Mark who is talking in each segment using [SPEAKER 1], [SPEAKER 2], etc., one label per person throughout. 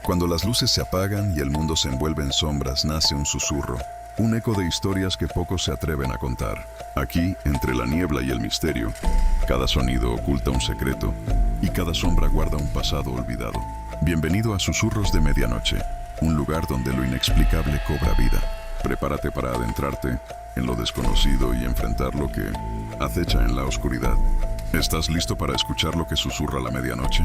[SPEAKER 1] Cuando las luces se apagan y el mundo se envuelve en sombras, nace un susurro, un eco de historias que pocos se atreven a contar. Aquí, entre la niebla y el misterio, cada sonido oculta un secreto y cada sombra guarda un pasado olvidado. Bienvenido a Susurros de Medianoche, un lugar donde lo inexplicable cobra vida. Prepárate para adentrarte en lo desconocido y enfrentar lo que acecha en la oscuridad. ¿Estás listo para escuchar lo que susurra la medianoche?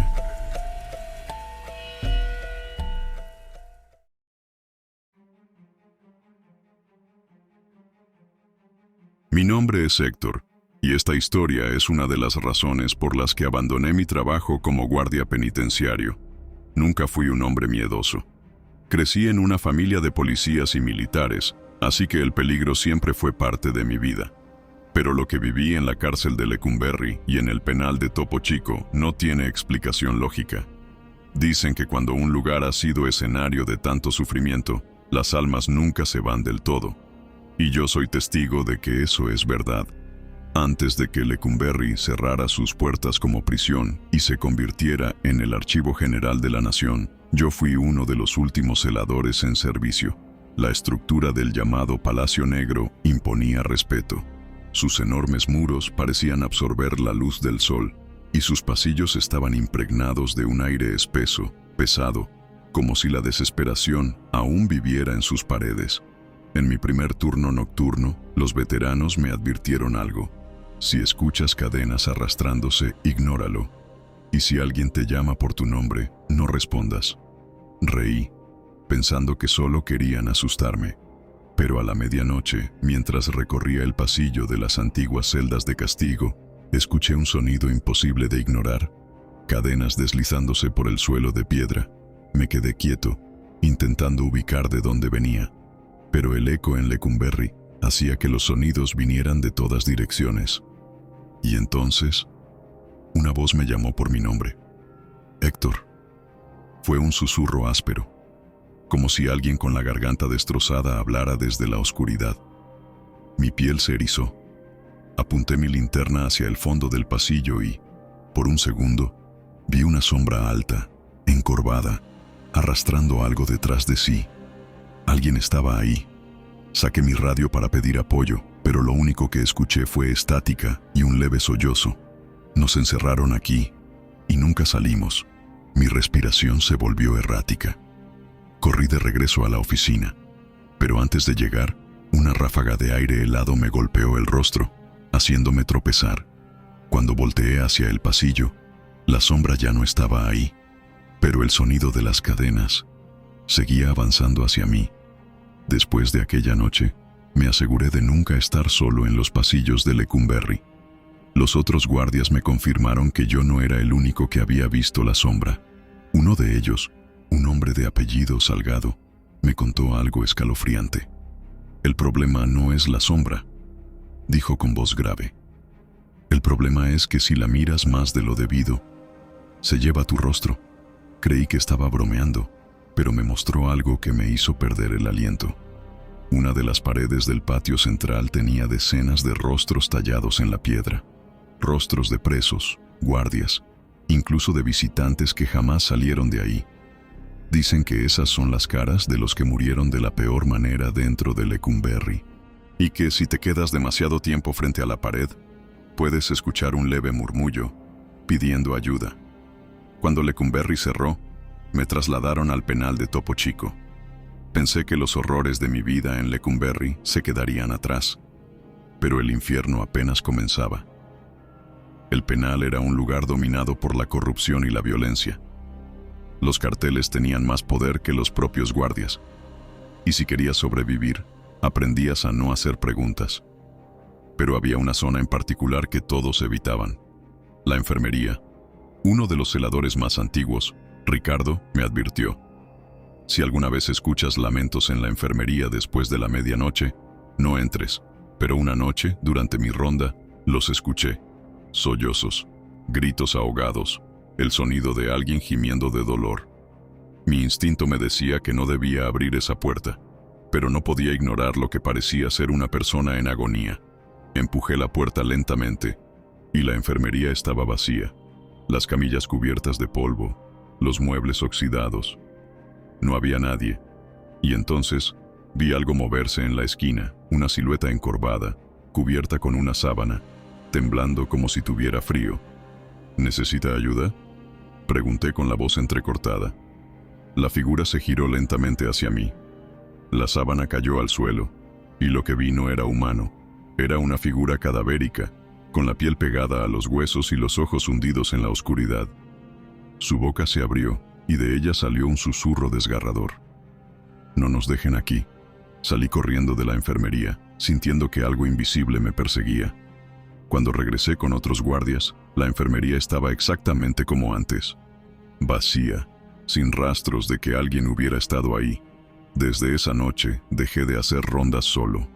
[SPEAKER 1] Mi nombre es Héctor, y esta historia es una de las razones por las que abandoné mi trabajo como guardia penitenciario. Nunca fui un hombre miedoso. Crecí en una familia de policías y militares, así que el peligro siempre fue parte de mi vida. Pero lo que viví en la cárcel de Lecumberri y en el penal de Topo Chico no tiene explicación lógica. Dicen que cuando un lugar ha sido escenario de tanto sufrimiento, las almas nunca se van del todo. Y yo soy testigo de que eso es verdad. Antes de que Lecumberri cerrara sus puertas como prisión y se convirtiera en el Archivo General de la Nación, yo fui uno de los últimos celadores en servicio. La estructura del llamado Palacio Negro imponía respeto. Sus enormes muros parecían absorber la luz del sol, y sus pasillos estaban impregnados de un aire espeso, pesado, como si la desesperación aún viviera en sus paredes. En mi primer turno nocturno, los veteranos me advirtieron algo. Si escuchas cadenas arrastrándose, ignóralo. Y si alguien te llama por tu nombre, no respondas. Reí, pensando que solo querían asustarme. Pero a la medianoche, mientras recorría el pasillo de las antiguas celdas de castigo, escuché un sonido imposible de ignorar. Cadenas deslizándose por el suelo de piedra. Me quedé quieto, intentando ubicar de dónde venía. Pero el eco en Lecumberri hacía que los sonidos vinieran de todas direcciones. Y entonces, una voz me llamó por mi nombre. Héctor. Fue un susurro áspero, como si alguien con la garganta destrozada hablara desde la oscuridad. Mi piel se erizó. Apunté mi linterna hacia el fondo del pasillo y, por un segundo, vi una sombra alta, encorvada, arrastrando algo detrás de sí. Alguien estaba ahí. Saqué mi radio para pedir apoyo, pero lo único que escuché fue estática y un leve sollozo. Nos encerraron aquí, y nunca salimos. Mi respiración se volvió errática. Corrí de regreso a la oficina, pero antes de llegar, una ráfaga de aire helado me golpeó el rostro, haciéndome tropezar. Cuando volteé hacia el pasillo, la sombra ya no estaba ahí, pero el sonido de las cadenas seguía avanzando hacia mí. Después de aquella noche, me aseguré de nunca estar solo en los pasillos de Lecumberri. Los otros guardias me confirmaron que yo no era el único que había visto la sombra. Uno de ellos, un hombre de apellido Salgado, me contó algo escalofriante. El problema no es la sombra, dijo con voz grave. El problema es que si la miras más de lo debido, se lleva tu rostro. Creí que estaba bromeando, pero me mostró algo que me hizo perder el aliento. Una de las paredes del patio central tenía decenas de rostros tallados en la piedra. Rostros de presos, guardias, incluso de visitantes que jamás salieron de ahí. Dicen que esas son las caras de los que murieron de la peor manera dentro de Lecumberri. Y que si te quedas demasiado tiempo frente a la pared, puedes escuchar un leve murmullo, pidiendo ayuda. Cuando Lecumberri cerró, me trasladaron al penal de Topo Chico. Pensé que los horrores de mi vida en Lecumberri se quedarían atrás, pero el infierno apenas comenzaba. El penal era un lugar dominado por la corrupción y la violencia. Los carteles tenían más poder que los propios guardias, y si querías sobrevivir, aprendías a no hacer preguntas. Pero había una zona en particular que todos evitaban: la enfermería. Uno de los celadores más antiguos, Ricardo, me advirtió: si alguna vez escuchas lamentos en la enfermería después de la medianoche, no entres. Pero una noche, durante mi ronda, los escuché. Sollozos, gritos ahogados, el sonido de alguien gimiendo de dolor. Mi instinto me decía que no debía abrir esa puerta, pero no podía ignorar lo que parecía ser una persona en agonía. Empujé la puerta lentamente, y la enfermería estaba vacía. Las camillas cubiertas de polvo, los muebles oxidados. No había nadie. Y entonces vi algo moverse en la esquina, una silueta encorvada, cubierta con una sábana, temblando como si tuviera frío. ¿Necesita ayuda?, pregunté con la voz entrecortada. La figura se giró lentamente hacia mí. La sábana cayó al suelo, y lo que vi no era humano. Era una figura cadavérica, con la piel pegada a los huesos y los ojos hundidos en la oscuridad. Su boca se abrió, y de ella salió un susurro desgarrador. «No nos dejen aquí». Salí corriendo de la enfermería, sintiendo que algo invisible me perseguía. Cuando regresé con otros guardias, la enfermería estaba exactamente como antes. Vacía, sin rastros de que alguien hubiera estado ahí. Desde esa noche dejé de hacer rondas solo.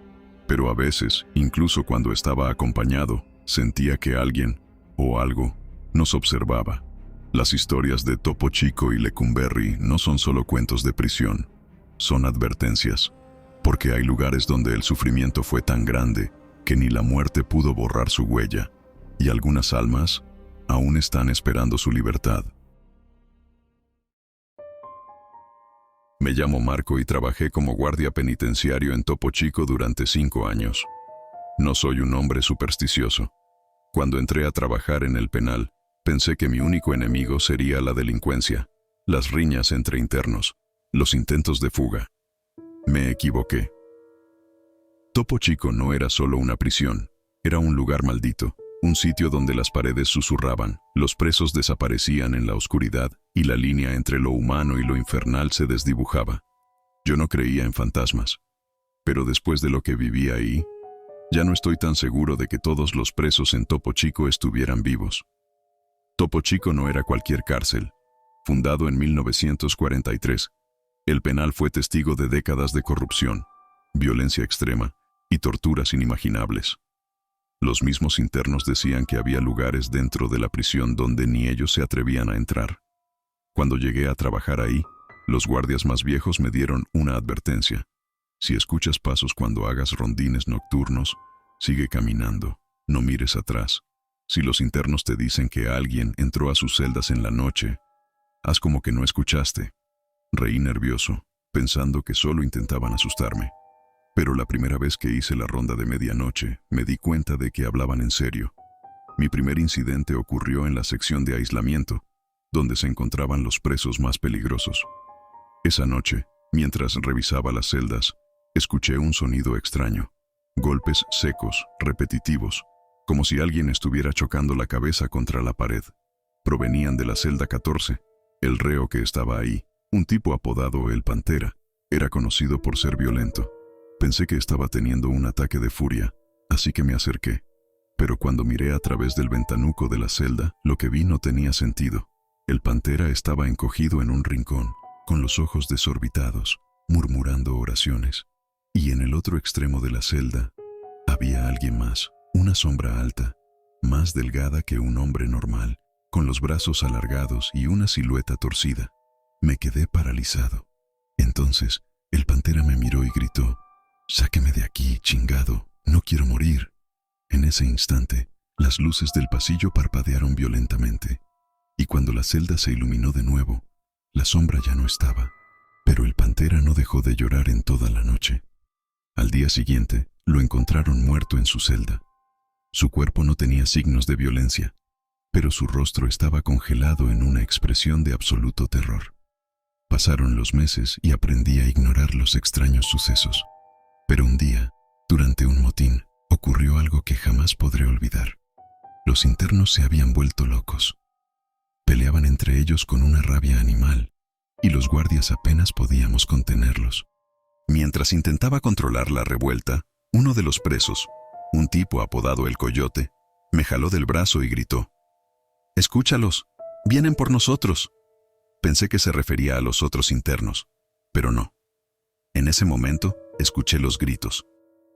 [SPEAKER 1] Pero a veces, incluso cuando estaba acompañado, sentía que alguien, o algo, nos observaba. Las historias de Topo Chico y Lecumberri no son solo cuentos de prisión, son advertencias. Porque hay lugares donde el sufrimiento fue tan grande que ni la muerte pudo borrar su huella, y algunas almas aún están esperando su libertad. Me llamo Marco y trabajé como guardia penitenciario en Topo Chico durante 5 años. No soy un hombre supersticioso. Cuando entré a trabajar en el penal, pensé que mi único enemigo sería la delincuencia, las riñas entre internos, los intentos de fuga. Me equivoqué. Topo Chico no era solo una prisión, era un lugar maldito, un sitio donde las paredes susurraban, los presos desaparecían en la oscuridad y la línea entre lo humano y lo infernal se desdibujaba. Yo no creía en fantasmas, pero después de lo que viví ahí, ya no estoy tan seguro de que todos los presos en Topo Chico estuvieran vivos. Topo Chico no era cualquier cárcel. Fundado en 1943, el penal fue testigo de décadas de corrupción, violencia extrema y torturas inimaginables. Los mismos internos decían que había lugares dentro de la prisión donde ni ellos se atrevían a entrar. Cuando llegué a trabajar ahí, los guardias más viejos me dieron una advertencia. Si escuchas pasos cuando hagas rondines nocturnos, sigue caminando, no mires atrás. Si los internos te dicen que alguien entró a sus celdas en la noche, haz como que no escuchaste. Reí nervioso, pensando que solo intentaban asustarme. Pero la primera vez que hice la ronda de medianoche, me di cuenta de que hablaban en serio. Mi primer incidente ocurrió en la sección de aislamiento, donde se encontraban los presos más peligrosos. Esa noche, mientras revisaba las celdas, escuché un sonido extraño. Golpes secos, repetitivos, como si alguien estuviera chocando la cabeza contra la pared. Provenían de la celda 14. El reo que estaba ahí, un tipo apodado El Pantera, era conocido por ser violento. Pensé que estaba teniendo un ataque de furia, así que me acerqué. Pero cuando miré a través del ventanuco de la celda, lo que vi no tenía sentido. El Pantera estaba encogido en un rincón, con los ojos desorbitados, murmurando oraciones. Y en el otro extremo de la celda, había alguien más, una sombra alta, más delgada que un hombre normal, con los brazos alargados y una silueta torcida. Me quedé paralizado. Entonces, el Pantera me miró y gritó: «Sáqueme de aquí, chingado, no quiero morir». En ese instante, las luces del pasillo parpadearon violentamente, y cuando la celda se iluminó de nuevo, la sombra ya no estaba, pero el Pantera no dejó de llorar en toda la noche. Al día siguiente, lo encontraron muerto en su celda. Su cuerpo no tenía signos de violencia, pero su rostro estaba congelado en una expresión de absoluto terror. Pasaron los meses y aprendí a ignorar los extraños sucesos. Pero un día, durante un motín, ocurrió algo que jamás podré olvidar. Los internos se habían vuelto locos. Peleaban entre ellos con una rabia animal, y los guardias apenas podíamos contenerlos. Mientras intentaba controlar la revuelta, uno de los presos, un tipo apodado El Coyote, me jaló del brazo y gritó: «Escúchalos, vienen por nosotros». Pensé que se refería a los otros internos, pero no. En ese momento, escuché los gritos.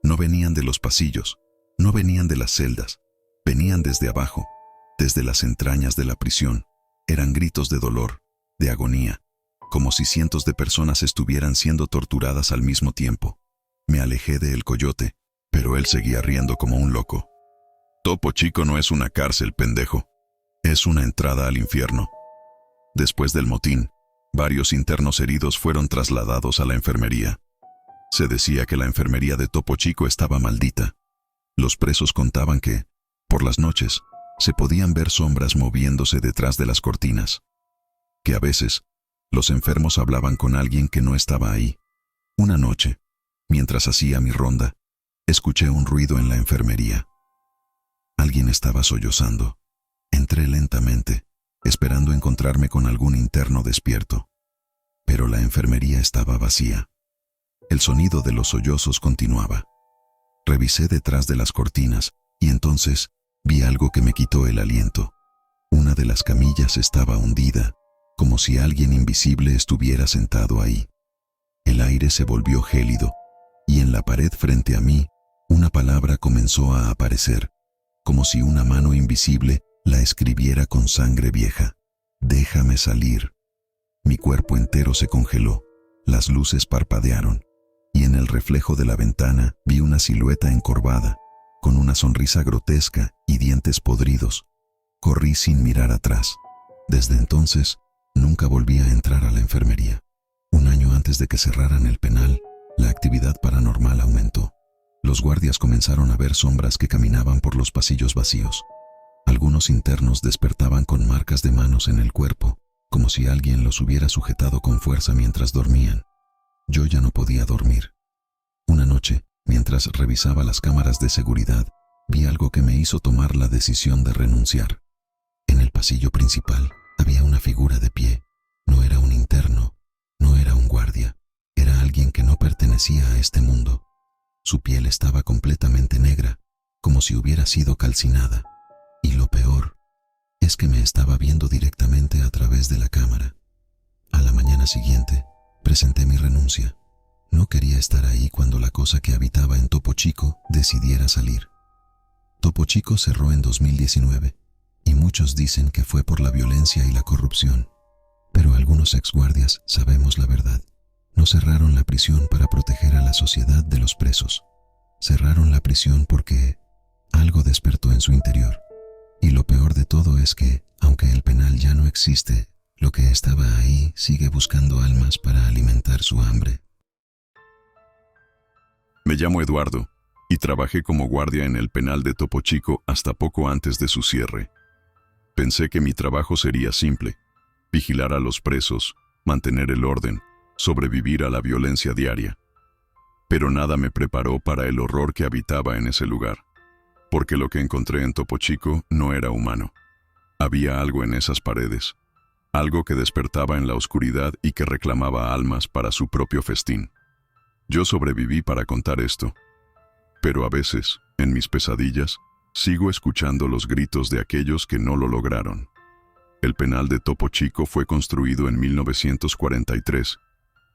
[SPEAKER 1] No venían de los pasillos, no venían de las celdas, venían desde abajo, desde las entrañas de la prisión. Eran gritos de dolor, de agonía, como si cientos de personas estuvieran siendo torturadas al mismo tiempo. Me alejé de El Coyote, pero él seguía riendo como un loco. «Topo Chico no es una cárcel, pendejo. Es una entrada al infierno». Después del motín, Varios internos heridos fueron trasladados a la enfermería. Se decía que la enfermería de Topo Chico estaba maldita. Los presos contaban que, por las noches, se podían ver sombras moviéndose detrás de las cortinas. Que a veces, los enfermos hablaban con alguien que no estaba ahí. Una noche, mientras hacía mi ronda, escuché un ruido en la enfermería. Alguien estaba sollozando. Entré lentamente, esperando encontrarme con algún interno despierto. Pero la enfermería estaba vacía. El sonido de los sollozos continuaba. Revisé detrás de las cortinas y entonces vi algo que me quitó el aliento. Una de las camillas estaba hundida, como si alguien invisible estuviera sentado ahí. El aire se volvió gélido y en la pared frente a mí, una palabra comenzó a aparecer, como si una mano invisible la escribiera con sangre vieja. Déjame salir. Mi cuerpo entero se congeló, las luces parpadearon, y en el reflejo de la ventana vi una silueta encorvada, con una sonrisa grotesca y dientes podridos. Corrí sin mirar atrás. Desde entonces, nunca volví a entrar a la enfermería. Un año antes de que cerraran el penal, la actividad paranormal aumentó. Los guardias comenzaron a ver sombras que caminaban por los pasillos vacíos. Algunos internos despertaban con marcas de manos en el cuerpo, como si alguien los hubiera sujetado con fuerza mientras dormían. Yo ya no podía dormir. Una noche, mientras revisaba las cámaras de seguridad, vi algo que me hizo tomar la decisión de renunciar. En el pasillo principal había una figura de pie. No era un interno, no era un guardia, era alguien que no pertenecía a este mundo. Su piel estaba completamente negra, como si hubiera sido calcinada. Y lo peor es que me estaba viendo directamente a través de la cámara. A la mañana siguiente, presenté mi renuncia. No quería estar ahí cuando la cosa que habitaba en Topo Chico decidiera salir. Topo Chico cerró en 2019, y muchos dicen que fue por la violencia y la corrupción. Pero algunos exguardias sabemos la verdad. No cerraron la prisión para proteger a la sociedad de los presos. Cerraron la prisión porque algo despertó en su interior. Y lo peor de todo es que, aunque el penal ya no existe, lo que estaba ahí sigue buscando almas para alimentar su hambre. Me llamo Eduardo y trabajé como guardia en el penal de Topo Chico hasta poco antes de su cierre. Pensé que mi trabajo sería simple: vigilar a los presos, mantener el orden, sobrevivir a la violencia diaria. Pero nada me preparó para el horror que habitaba en ese lugar, porque lo que encontré en Topo Chico no era humano. Había algo en esas paredes, algo que despertaba en la oscuridad y que reclamaba almas para su propio festín. Yo sobreviví para contar esto, pero a veces, en mis pesadillas, sigo escuchando los gritos de aquellos que no lo lograron. El penal de Topo Chico fue construido en 1943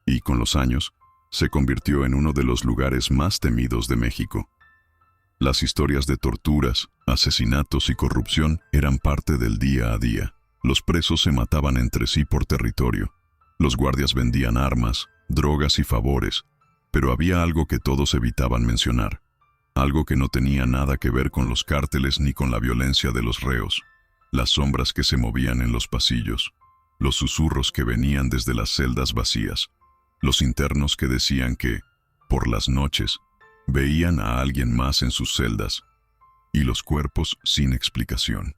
[SPEAKER 1] y, con los años, se convirtió en uno de los lugares más temidos de México. Las historias de torturas, asesinatos y corrupción eran parte del día a día. Los presos se mataban entre sí por territorio. Los guardias vendían armas, drogas y favores, pero había algo que todos evitaban mencionar. Algo que no tenía nada que ver con los cárteles ni con la violencia de los reos. Las sombras que se movían en los pasillos, los susurros que venían desde las celdas vacías, los internos que decían que, por las noches, veían a alguien más en sus celdas, y los cuerpos sin explicación.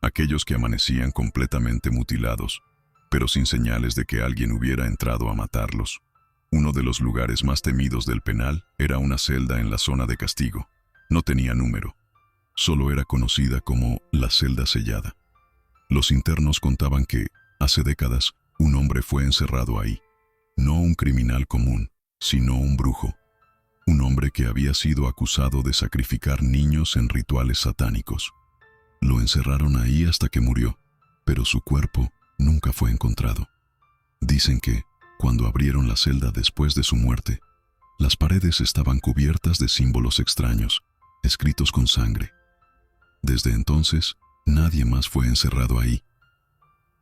[SPEAKER 1] Aquellos que amanecían completamente mutilados, pero sin señales de que alguien hubiera entrado a matarlos. Uno de los lugares más temidos del penal era una celda en la zona de castigo. No tenía número. Solo era conocida como la celda sellada. Los internos contaban que, hace décadas, un hombre fue encerrado ahí. No un criminal común, sino un brujo. Un hombre que había sido acusado de sacrificar niños en rituales satánicos. Lo encerraron ahí hasta que murió, pero su cuerpo nunca fue encontrado. Dicen que, cuando abrieron la celda después de su muerte, las paredes estaban cubiertas de símbolos extraños, escritos con sangre. Desde entonces, nadie más fue encerrado ahí.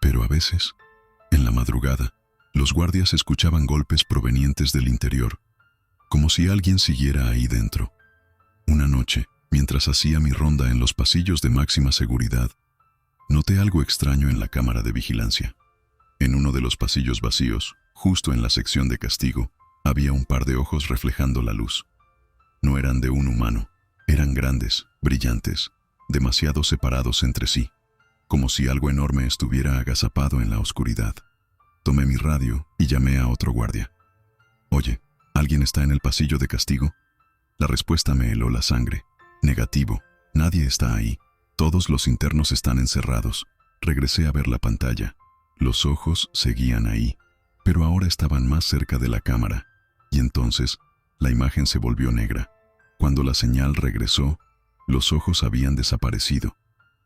[SPEAKER 1] Pero a veces, en la madrugada, los guardias escuchaban golpes provenientes del interior, como si alguien siguiera ahí dentro. Una noche, mientras hacía mi ronda en los pasillos de máxima seguridad, noté algo extraño en la cámara de vigilancia. En uno de los pasillos vacíos, justo en la sección de castigo, había un par de ojos reflejando la luz. No eran de un humano, eran grandes, brillantes, demasiado separados entre sí, como si algo enorme estuviera agazapado en la oscuridad. Tomé mi radio y llamé a otro guardia. «Oye, ¿alguien está en el pasillo de castigo?» La respuesta me heló la sangre. «Negativo, nadie está ahí. Todos los internos están encerrados». Regresé a ver la pantalla. Los ojos seguían ahí, pero ahora estaban más cerca de la cámara. Y entonces, la imagen se volvió negra. Cuando la señal regresó, los ojos habían desaparecido.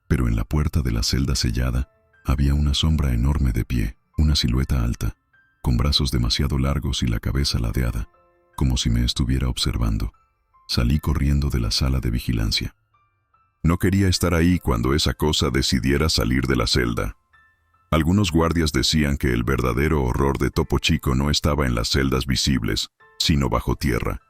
[SPEAKER 1] Pero en la puerta de la celda sellada, había una sombra enorme de pie, una silueta alta, con brazos demasiado largos y la cabeza ladeada, como si me estuviera observando. Salí corriendo de la sala de vigilancia. No quería estar ahí cuando esa cosa decidiera salir de la celda. Algunos guardias decían que el verdadero horror de Topo Chico no estaba en las celdas visibles, sino bajo tierra.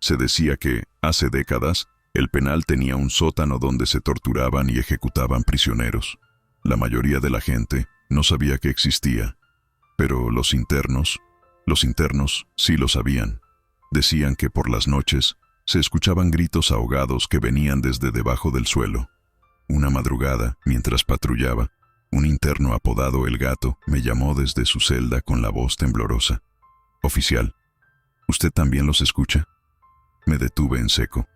[SPEAKER 1] Se decía que, hace décadas, el penal tenía un sótano donde se torturaban y ejecutaban prisioneros. La mayoría de la gente no sabía que existía, pero los internos sí lo sabían. Decían que por las noches se escuchaban gritos ahogados que venían desde debajo del suelo. Una madrugada, mientras patrullaba, un interno apodado El Gato me llamó desde su celda con la voz temblorosa. «Oficial, ¿usted también los escucha?» Me detuve en seco.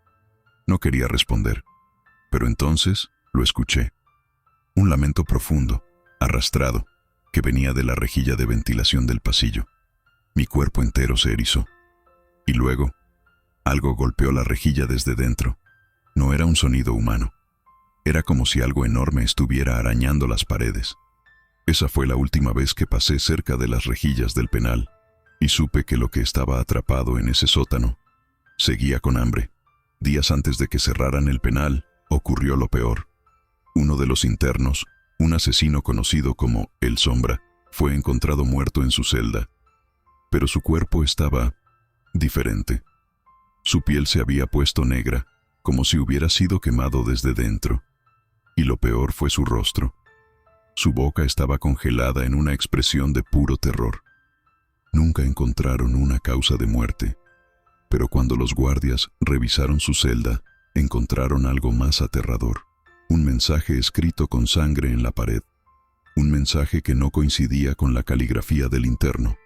[SPEAKER 1] No quería responder, pero entonces lo escuché. Un lamento profundo, arrastrado, que venía de la rejilla de ventilación del pasillo. Mi cuerpo entero se erizó. Y luego, algo golpeó la rejilla desde dentro. No era un sonido humano. Era como si algo enorme estuviera arañando las paredes. Esa fue la última vez que pasé cerca de las rejillas del penal, y supe que lo que estaba atrapado en ese sótano seguía con hambre. Días antes de que cerraran el penal, ocurrió lo peor. Uno de los internos, un asesino conocido como El Sombra, fue encontrado muerto en su celda. Pero su cuerpo estaba diferente. Su piel se había puesto negra, como si hubiera sido quemado desde dentro. Y lo peor fue su rostro. Su boca estaba congelada en una expresión de puro terror. Nunca encontraron una causa de muerte, pero cuando los guardias revisaron su celda, encontraron algo más aterrador. Un mensaje escrito con sangre en la pared. Un mensaje que no coincidía con la caligrafía del interno.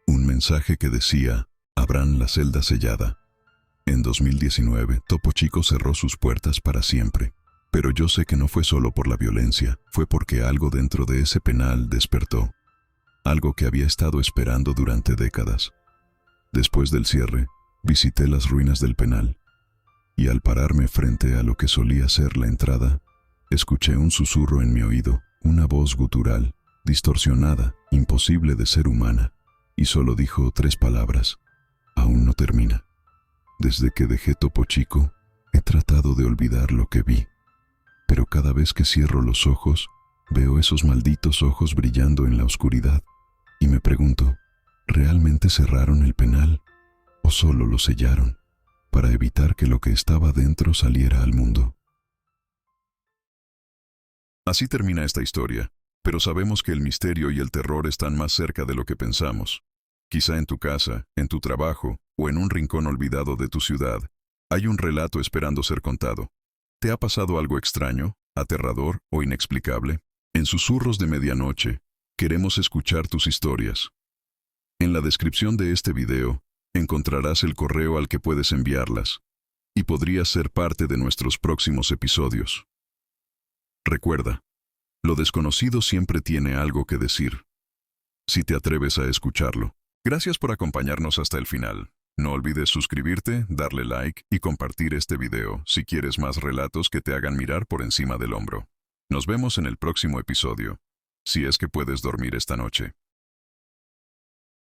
[SPEAKER 1] Un mensaje que decía: «Abran la celda sellada». En 2019, Topo Chico cerró sus puertas para siempre. Pero yo sé que no fue solo por la violencia, fue porque algo dentro de ese penal despertó. Algo que había estado esperando durante décadas. Después del cierre, visité las ruinas del penal. Y al pararme frente a lo que solía ser la entrada, escuché un susurro en mi oído, una voz gutural, distorsionada, imposible de ser humana, y solo dijo 3 palabras: «Aún no termina». Desde que dejé Topo Chico, he tratado de olvidar lo que vi. Pero cada vez que cierro los ojos, veo esos malditos ojos brillando en la oscuridad. Y me pregunto, ¿realmente cerraron el penal? ¿O solo lo sellaron, para evitar que lo que estaba dentro saliera al mundo? Así termina esta historia, pero sabemos que el misterio y el terror están más cerca de lo que pensamos. Quizá en tu casa, en tu trabajo o en un rincón olvidado de tu ciudad, hay un relato esperando ser contado. ¿Te ha pasado algo extraño, aterrador o inexplicable? En Susurros de Medianoche, queremos escuchar tus historias. En la descripción de este video, encontrarás el correo al que puedes enviarlas, y podrías ser parte de nuestros próximos episodios. Recuerda, lo desconocido siempre tiene algo que decir, si te atreves a escucharlo. Gracias por acompañarnos hasta el final. No olvides suscribirte, darle like y compartir este video si quieres más relatos que te hagan mirar por encima del hombro. Nos vemos en el próximo episodio, si es que puedes dormir esta noche.